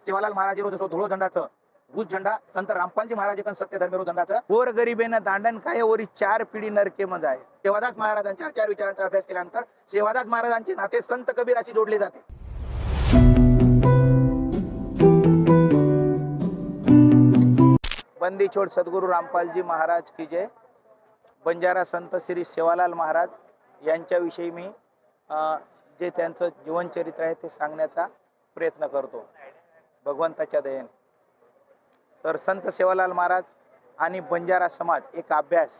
सेवालाल महाराज रोज असो धुळो दंडाचं भूज झंडा संत रामपालजी महाराज पण सत्य धर्मेरो दंडाचं गोर गरिबेनं दांडन काय वरी 4 पिढी नरके मध्ये आहे। सेवादास महाराजांच्या आचार विचारांचा अभ्यास केल्यानंतर सेवादास महाराजांचे नाते संत कबीराशी जोडले जाते। बंदी छोड़ सद्गुरु रामपालजी महाराज की जय। बंजारा संत श्री सेवालाल महाराज यांच्याविषयी मी जे त्यांचं जीवनचरित्र आहे ते सांगण्याचा प्रयत्न करतो भगवंताच्या दयेने। तर संत सेवालाल महाराज आणि बंजारा समाज एक अभ्यास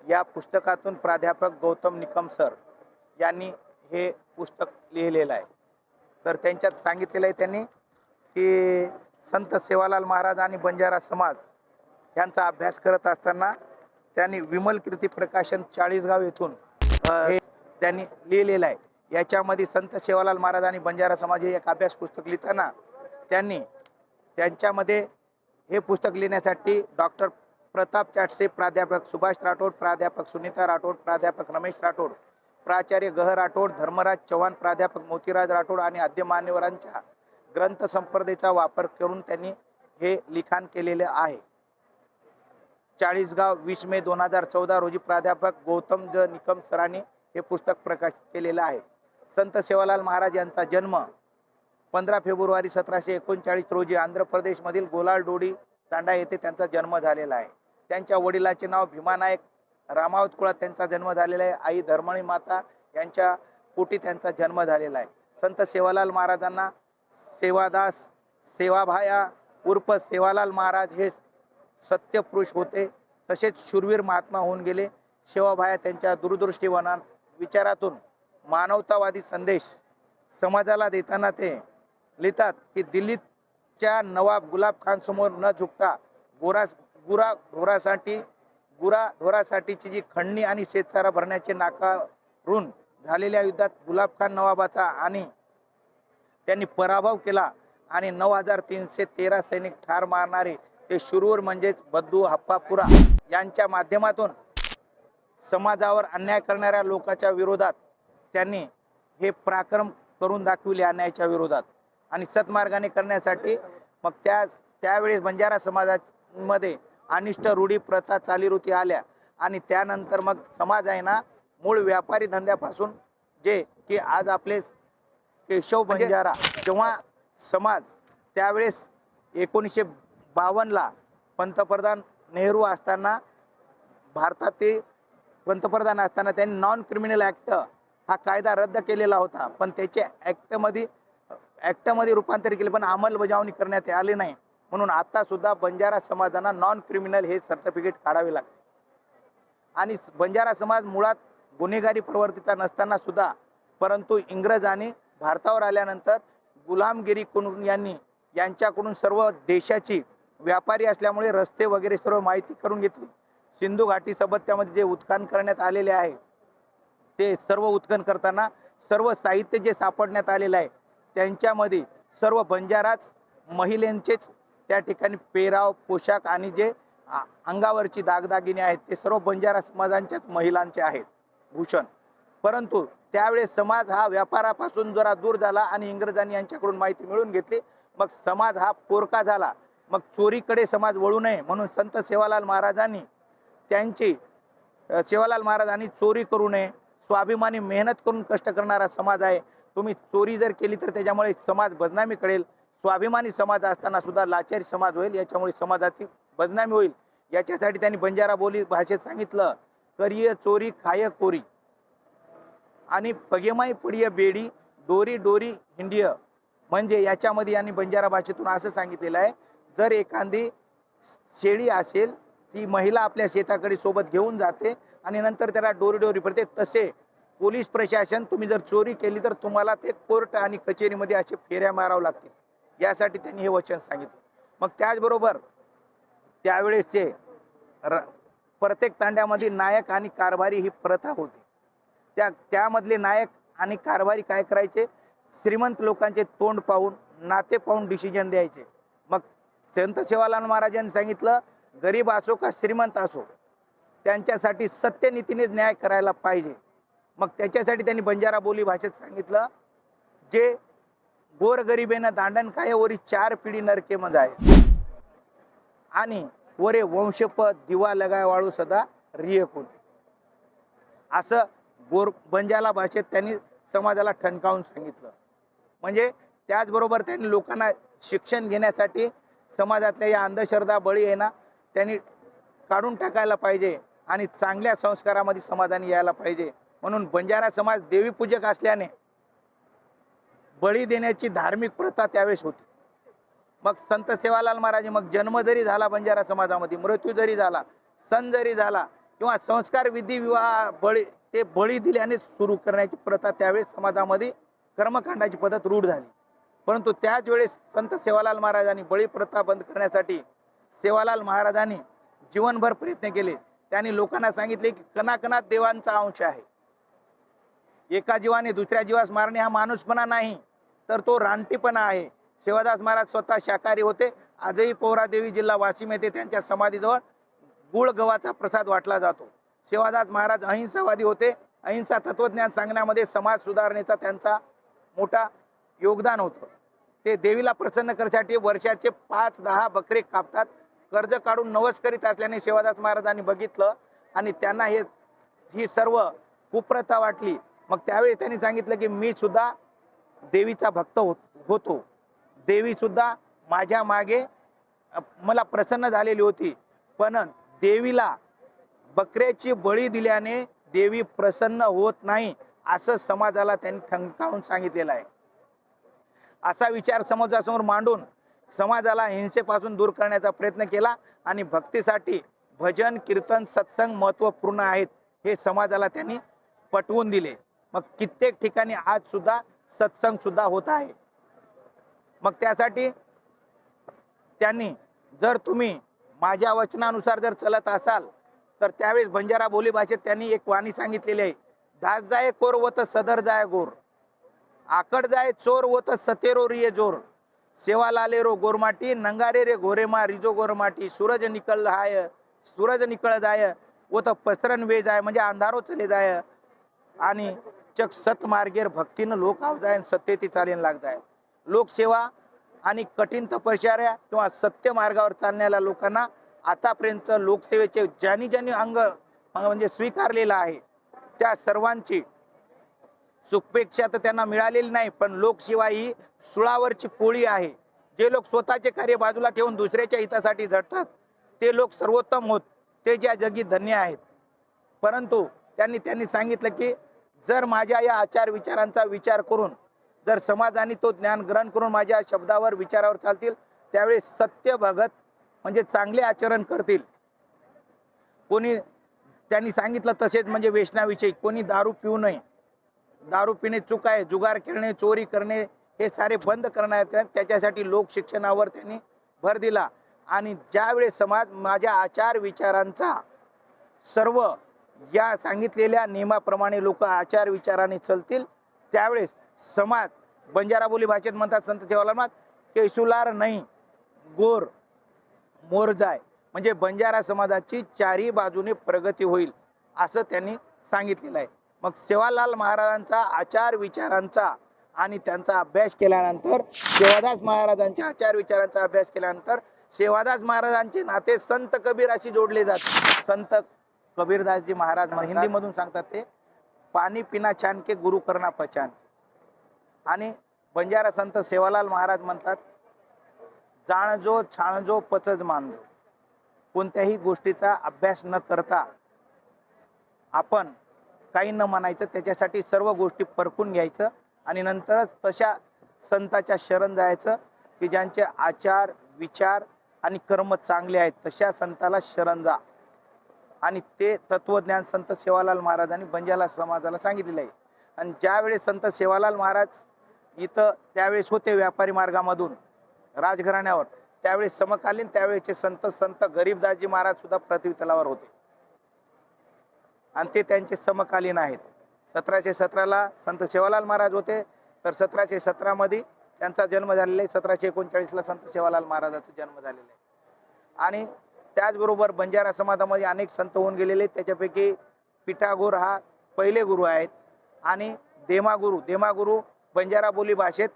या पुस्तकातून प्राध्यापक गौतम निकम सर यांनी हे पुस्तक लिहिलेलं आहे। तर त्यांच्यात सांगितलेलं आहे त्यांनी की संत सेवालाल महाराज आणि बंजारा समाज यांचा अभ्यास करत असताना त्यांनी विमल कीर्ती प्रकाशन 40गाव येथून हे त्यांनी लिहिलेलं आहे। याच्यामध्ये संत सेवालाल महाराज आणि बंजारा समाज हे एक अभ्यास पुस्तक लिहिताना त्यांनी त्यांच्यामध्ये हे पुस्तक लिहिण्यासाठी डॉक्टर प्रताप चाटसे, प्राध्यापक सुभाष राठोड, प्राध्यापक सुनीता राठोड, प्राध्यापक रमेश राठोड, प्राचार्य गह राठोड, धर्मराज चव्हाण, प्राध्यापक मोतीराज राठोड आणि आद्य मान्यवरांच्या ग्रंथ संपदेचा वापर करून त्यांनी हे लिखाण केलेले आहे। 40गाव 20 मे 2014 रोजी प्राध्यापक गौतम ज निकम सरांनी हे पुस्तक प्रकाशित केलेलं आहे। संत सेवालाल महाराज यांचा जन्म 15 फेब्रुवारी 1739 रोजी आंध्र प्रदेशमधील गोलालडोडी तांडा येथे त्यांचा जन्म झालेला आहे। त्यांच्या वडिलांचे नाव भीमानायक रामावत कुळात त्यांचा जन्म झालेला आहे। आई धर्मणी माता यांच्या पोटी त्यांचा जन्म झालेला आहे। संत सेवालाल महाराजांना सेवादास सेवाभाया उर्फ सेवालाल महाराज हे सत्यपुरुष होते, तसेच शूरवीर महात्मा होऊन गेले। सेवाभाया त्यांच्या दूरदृष्टीवान विचारातून मानवतावादी संदेश समाजाला देताना ते लिहितात की दिल्लीच्या नवाब गुलाब खान समोर न झुकता गुराढोरासाठीची जी खंडणी आणि शेतसारा भरण्याचे नाकारून झालेल्या युद्धात गुलाब खान नवाबाचा आणि त्यांनी पराभव केला आणि 9313 सैनिक ठार मारणारे ते शूरवीर म्हणजेच बद्दू हप्पापुरा यांच्या माध्यमातून समाजावर अन्याय करणाऱ्या लोकांच्या विरोधात त्यांनी हे पराक्रम करून दाखविले अन्यायाच्या विरोधात आणि सत्मार्गाने करण्यासाठी। मग त्यावेळेस बंजारा समाजामध्ये अनिष्ट रूढी प्रथा चालीरीती आल्या आणि त्यानंतर मग समाज आहे ना मूळ व्यापारी धंद्यापासून जे की आज आपले केशव बंजारा जेव्हा समाज त्यावेळेस 1952ला पंतप्रधान नेहरू असताना भारताचे पंतप्रधान असताना त्यांनी नॉन क्रिमिनल ॲक्ट हा कायदा रद्द केलेला होता, पण त्याचे ॲक्टमध्ये रूपांतर केले पण अंमलबजावणी करण्यात आले नाही। म्हणून आता सुद्धा बंजारा समाजांना नॉन क्रिमिनल हे सर्टिफिकेट काढावे लागते आणि बंजारा समाज मुळात गुन्हेगारी प्रवृत्तीचा नसताना सुद्धा परंतु इंग्रजांनी भारतावर आल्यानंतर गुलामगिरी करून यांच्याकडून सर्व देशाची व्यापारी असल्यामुळे रस्ते वगैरे सर्व माहिती करून घेतली। सिंधू घाटी सभ्यतेमध्ये जे उत्खनन करण्यात आलेले आहे ते सर्व उत्खनन करताना सर्व साहित्य जे सापडण्यात आलेले आहे त्यांच्यामध्ये सर्व बंजाराच महिलांचेच त्या ठिकाणी पेराव पोशाख आणि जे अंगावरची दागदागिने आहेत ते सर्व बंजारा समाजांच्याच महिलांचे आहेत भूषण। परंतु त्यावेळेस समाज हा व्यापारापासून जरा दूर झाला आणि इंग्रजांनी यांच्याकडून माहिती मिळवून घेतली। मग समाज हा पोरका झाला, मग चोरीकडे समाज वळू नये म्हणून संत सेवालाल महाराजांनी सेवालाल महाराजांनी चोरी करू नये, स्वाभिमानी मेहनत करून कष्ट करणारा समाज आहे, तुम्ही चोरी जर केली तर त्याच्यामुळे समाज बदनामी करेल, स्वाभिमानी समाज असताना सुद्धा लाचारी समाज होईल, याच्यामुळे समाजाची बदनामी होईल। याच्यासाठी त्यांनी बंजारा बोली भाषेत सांगितलं करिय चोरी खाय कोरी आणि पगेमाई पडिय बेडी दोरी डोरी हिंडिय। म्हणजे याच्यामध्ये यांनी बंजारा भाषेतून असं सांगितलेलं आहे जर एखादी शेळी असेल ती महिला आपल्या शेताकडे सोबत घेऊन जाते आणि नंतर त्याला डोरी पडते, तसे पोलीस प्रशासन तुम्ही जर चोरी केली तर तुम्हाला ते कोर्ट आणि कचेरीमध्ये असे फेऱ्या मारावं लागतील, यासाठी त्यांनी हे वचन सांगितलं। मग त्याचबरोबर त्यावेळेसचे प्रत्येक तांड्यामध्ये नायक आणि कारभारी ही प्रथा होती। त्यामधले नायक आणि कारभारी काय करायचे, श्रीमंत लोकांचे तोंड पाहून नाते पाहून डिसिजन द्यायचे। मग संत सेवालाल महाराजांनी सांगितलं गरीब असो का श्रीमंत असो त्यांच्यासाठी सत्यनीतीने न्याय करायला पाहिजे। मग त्याच्यासाठी त्यांनी बंजारा बोली भाषेत सांगितलं जे गोरगरिबेनं दांडन काय वरी 4 पिढी नरके मज आहे आणि वरे वंशपद दिवा लगाय वाळू सदा रिय कोण, असं बंजारा भाषेत त्यांनी समाजाला ठणकावून सांगितलं. म्हणजे त्याचबरोबर त्यांनी लोकांना शिक्षण घेण्यासाठी समाजातल्या या अंधश्रद्धा बळी आहे ना त्यांनी काढून टाकायला पाहिजे आणि चांगल्या संस्कारामध्ये समाजाने यायला पाहिजे. म्हणून बंजारा समाज देवीपूजक असल्याने बळी देण्याची धार्मिक प्रथा त्यावेळेस होती. मग संत सेवालाल महाराज मग जन्म जरी झाला बंजारा समाजामध्ये, मृत्यू जरी झाला, सण जरी झाला किंवा संस्कार विधी विवाह बळी ते बळी दिल्याने सुरू करण्याची प्रथा त्यावेळेस समाजामध्ये कर्मकांडाची पद्धत रूढ झाली. परंतु त्याच वेळेस संत सेवालाल महाराजांनी बळी प्रथा बंद करण्यासाठी सेवालाल महाराजांनी जीवनभर प्रयत्न केले. त्यांनी लोकांना सांगितले की कणाकणात देवांचा अंश आहे. एका जीवाने दुसऱ्या जीवास मारणे हा माणूसपणा नाही तर तो रानटीपणा आहे. सेवादास महाराज स्वतः शाकाहारी होते. आजही पोहरादेवी जिल्हा वाशिम येथे त्यांच्या समाधीजवळ गुळ गव्हाचा प्रसाद वाटला जातो. सेवादास महाराज अहिंसावादी होते. अहिंसा तत्वज्ञान सांगण्यामध्ये समाज सुधारणेचा त्यांचा मोठा योगदान होतं. ते देवीला प्रसन्न करण्यासाठी वर्षाचे 5-10 बकरे कापतात. कर्ज काढून नवस करीत असल्याने सेवादास महाराजांनी बघितलं आणि त्यांना ही सर्व कुप्रथा वाटली. मग त्यावेळी त्यांनी सांगितलं की मी सुद्धा देवीचा भक्त होतो. देवी सुद्धा माझ्या मागे मला प्रसन्न झालेली होती, पण देवीला बकऱ्याची बळी दिल्याने देवी प्रसन्न होत नाही असं समाजाला त्यांनी ठणकावून सांगितलेलं आहे. असा विचार समाजासमोर मांडून समाजाला हिंसेपासून दूर करण्याचा प्रयत्न केला आणि भक्तीसाठी भजन कीर्तन सत्संग महत्त्वपूर्ण आहेत हे समाजाला त्यांनी पटवून दिले. मग कित्येक ठिकाणी आज सुद्धा सत्संग सुद्धा होत आहे. मग त्यासाठी त्यांनी जर तुम्ही माझ्या वचनानुसार जर चलत असाल तर त्यावेळेस बंजारा बोली भाषेत त्यांनी एक वाणी सांगितलेली आहे. दास जाय कोर वत सदर जाय गोर, आकड जाय चोर वत सतेरो रिये जोर, सेवा लाले रो गोरमाटी नंगारे रे घोरे मा रिजो गोरमाटी, सूरज निकळ जाय व त पसरन वे जाय म्हणजे अंधारो चले जाय आणि चक सत मार्गेर भक्तीनं लोक आव जाय सत्यती चालेन लाग जाय. लोकसेवा आणि कठीण तपश्चर्या किंवा सत्य मार्गावर चालण्याला लोकांना आतापर्यंत लोकसेवेचे ज्यांनी अंग म्हणजे स्वीकारलेलं आहे त्या सर्वांची सुखपेक्षा तर त्यांना मिळालेली नाही, पण लोकसेवा ही सुळावरची पोळी आहे. जे लोक स्वतःचे कार्य बाजूला ठेवून दुसऱ्याच्या हितासाठी झटतात ते लोक सर्वोत्तम होत, ते ज्या जगी धन्य आहेत. परंतु त्यांनी सांगितलं की जर माझ्या या आचार विचारांचा विचार करून जर समाजाने तो ज्ञान ग्रहण करून माझ्या शब्दावर विचारावर चालतील त्यावेळी सत्य भगत म्हणजे चांगले आचरण करतील. कोणी त्यांनी सांगितलं तसेच म्हणजे व्यसनाविषयी कोणी दारू पिऊ नये, दारू पिणे चूक आहे, जुगार खेळणे चोरी करणे हे सारे बंद करण्यात त्याच्यासाठी लोक शिक्षणावर त्यांनी भर दिला. आणि ज्यावेळेस समाज माझ्या आचार विचारांचा सर्व या सांगितलेल्या नियमाप्रमाणे लोक आचार विचाराने चलतील त्यावेळेस समाज बंजारा बोली भाषेत म्हणतात संत सेवालाल महाराज केसुलार नाही गोर मोर जाय म्हणजे बंजारा समाजाची चारही बाजूने प्रगती होईल असं त्यांनी सांगितलेलं आहे. मग सेवालाल महाराजांचा आचार विचारांचा आणि त्यांचा अभ्यास केल्यानंतर सेवादास महाराजांच्या आचार विचारांचा अभ्यास केल्यानंतर सेवादास महाराजांचे नाते संत कबीर अशी जोडले जातात. संत कबीरदासजी महाराज हिंदी मधून सांगतात ते पाणी पिना छान के गुरु करना पहचान. आणि बंजारा संत सेवालाल महाराज म्हणतात जाणजो छाणजो पचज मानजो. कोणत्याही गोष्टीचा अभ्यास न करता आपण काही न म्हणायचं, त्याच्यासाठी सर्व गोष्टी परखून घ्यायचं आणि नंतरच तशा संताच्या शरण जायचं की ज्यांचे आचार विचार आणि कर्म चांगले आहेत तशा संताला शरण जा. आणि ते तत्वज्ञान संत सेवालाल महाराजांनी बंजारा समाजाला सांगितलेलं आहे. आणि ज्यावेळेस संत सेवालाल महाराज इथं त्यावेळेस होते व्यापारी मार्गामधून राजघराण्यावर, त्यावेळेस समकालीन त्यावेळेचे संत गरीबदासजी महाराज सुद्धा पृथ्वी तलावर होते आणि ते त्यांचे समकालीन आहेत. 1717 संत सेवालाल महाराज होते तर 1717 मध्ये त्यांचा जन्म झालेला आहे. 1739 संत सेवालाल महाराजांचा जन्म झालेला आहे. आणि त्याचबरोबर बंजारा समाजामध्ये अनेक संत होऊन गेलेले, त्याच्यापैकी पिठागोर हा पहिले गुरु आहेत आणि देमागुरु बंजारा बोली भाषेत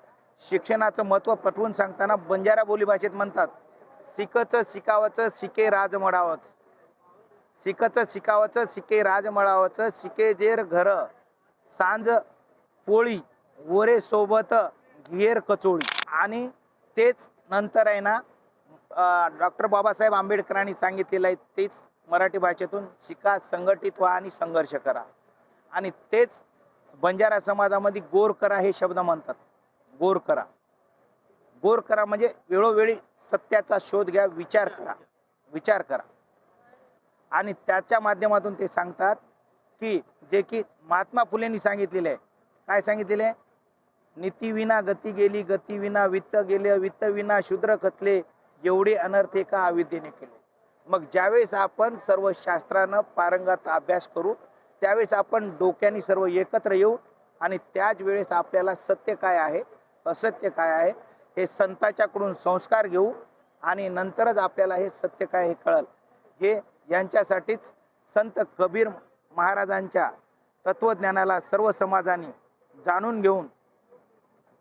शिक्षणाचं महत्त्व पटवून सांगताना बंजारा बोलीभाषेत म्हणतात, शिकचं शिकावचं शिके राज मळावच. शिकचं शिकावचं शिके राज मळावच. शिके जेर घर सांज पोळी वरे सोबत घेर कचोळी. आणि तेच नंतर आहे ना डॉक्टर बाबासाहेब आंबेडकरांनी सांगितलेलं आहे, तेच मराठी भाषेतून शिका, संघटित व्हा आणि संघर्ष करा. आणि तेच बंजारा समाजामध्ये गोर करा हे शब्द म्हणतात. गोर करा. गोर करा म्हणजे वेळोवेळी सत्याचा शोध घ्या, विचार करा, विचार करा. आणि त्याच्या माध्यमातून ते सांगतात की जे की महात्मा फुलेंनी सांगितलेले आहे. काय सांगितलेले आहे? नीती विना गती गेली, गती विना वित्त गेले, वित्त विना शूद्र खचले, एवढे अनर्थ का अविद्येने केले. मग ज्यावेळेस आपण सर्व शास्त्रानं पारंगत अभ्यास करू, त्यावेळेस आपण डोक्याने सर्व एकत्र येऊ आणि त्याच वेळेस आपल्याला सत्य काय आहे, असत्य काय आहे हे संतांच्याकडून संस्कार घेऊ आणि नंतरच आपल्याला हे सत्य काय हे कळल. हे यांच्यासाठीच संत कबीर महाराजांच्या तत्वज्ञानाला सर्व समाजाने जाणून घेऊन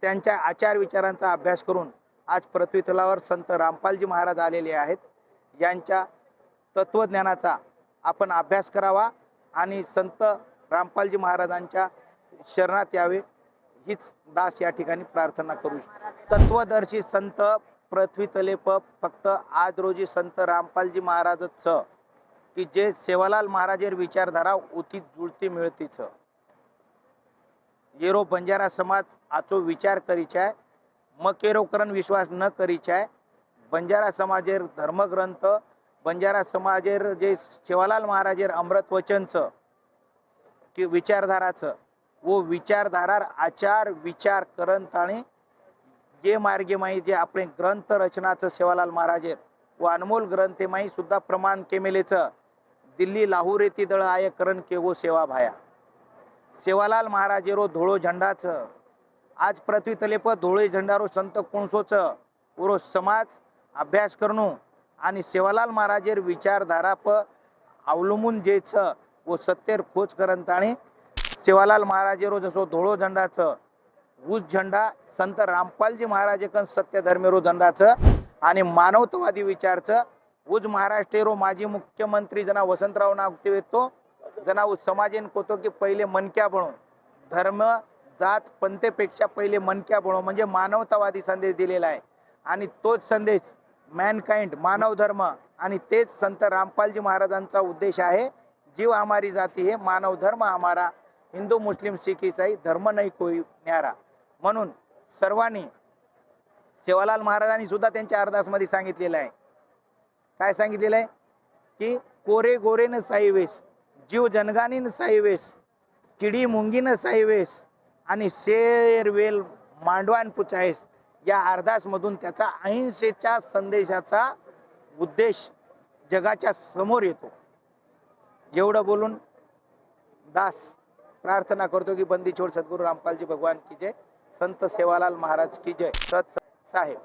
त्यांच्या आचार विचारांचा अभ्यास करून आज पृथ्वी तलावर संत रामपालजी महाराज आलेले आहेत. यांच्या तत्वज्ञानाचा आपण अभ्यास करावा आणि संत रामपालजी महाराजांच्या शरणात यावे हीच दास या ठिकाणी प्रार्थना करू. तत्वदर्शी संत पृथ्वी तले फक्त आज रोजी संत रामपालजी महाराजच की जे सेवालाल महाराजेर विचारधारा उती जुळती मिळतीच. येरो बंजारा समाज आचो विचार करीचाय, मकेरोकरण विश्वास न करीचाय. बंजारा समाजेर धर्मग्रंथ, बंजारा समाजेर जे सेवालाल महाराजेर अमृत वचनचं की विचारधाराचं वो विचारधारार आचार विचार करंत आणि जे मार्गे माई जे आपले ग्रंथ रचनाचं सेवालाल महाराजेर व अनमोल ग्रंथे माई सुद्धा प्रमाण केमेलेचं दिल्ली लाहूर येती दळ आय करण के वो सेवा भाया. सेवालाल महाराजेरो धोळो झंडाचं आज पृथ्वी तलेप धोळे झंडारो संत कुणसोचं उरो समाज अभ्यास करणं आणि सेवालाल महाराजेर विचारधारा अवलंबून जेच व सत्तेर खोज करंत आणि सेवालाल महाराजेरो जसो धोळो झंडाचं ऊस झंडा संत रामपालजी महाराजेकन सत्य धर्मेरो झंडाचं आणि मानवतावादी विचारचं उज महाराष्ट्रेरो माजी मुख्यमंत्री जना वसंतराव नागते येतो जना उस समाजेन कोतो की पहिले मनक्या बनून धर्म जात पंथेपेक्षा पहिले मनक्या बनव म्हणजे मानवतावादी संदेश दिलेला आहे. आणि तोच संदेश मॅनकाइंड मानव धर्म आणि तेच संत रामपालजी महाराजांचा उद्देश आहे. जीव हमारी जाती है, मानव धर्म हमारा, हिंदू मुस्लिम सिख ईसाई धर्म नाही कोई न्यारा. म्हणून सर्वांनी सेवालाल महाराजांनी सुद्धा त्यांच्या अरदासमध्ये सांगितलेलं आहे. काय सांगितलेलं आहे की कोरे गोरेन साईवेस, जीव जनगानीन साईवेस, किडी मुंगीन साईवेस आणि शेरवेल मांडवान पुचायस. या अरदासमधून त्याचा अहिंसेच्या संदेशाचा उद्देश जगाच्या समोर येतो. एवढं बोलून दास प्रार्थना करतो की बंदी छोड़ सद्गुरु रामपालजी भगवान की जय, संत सेवालाल महाराज की जय. सत साहेब.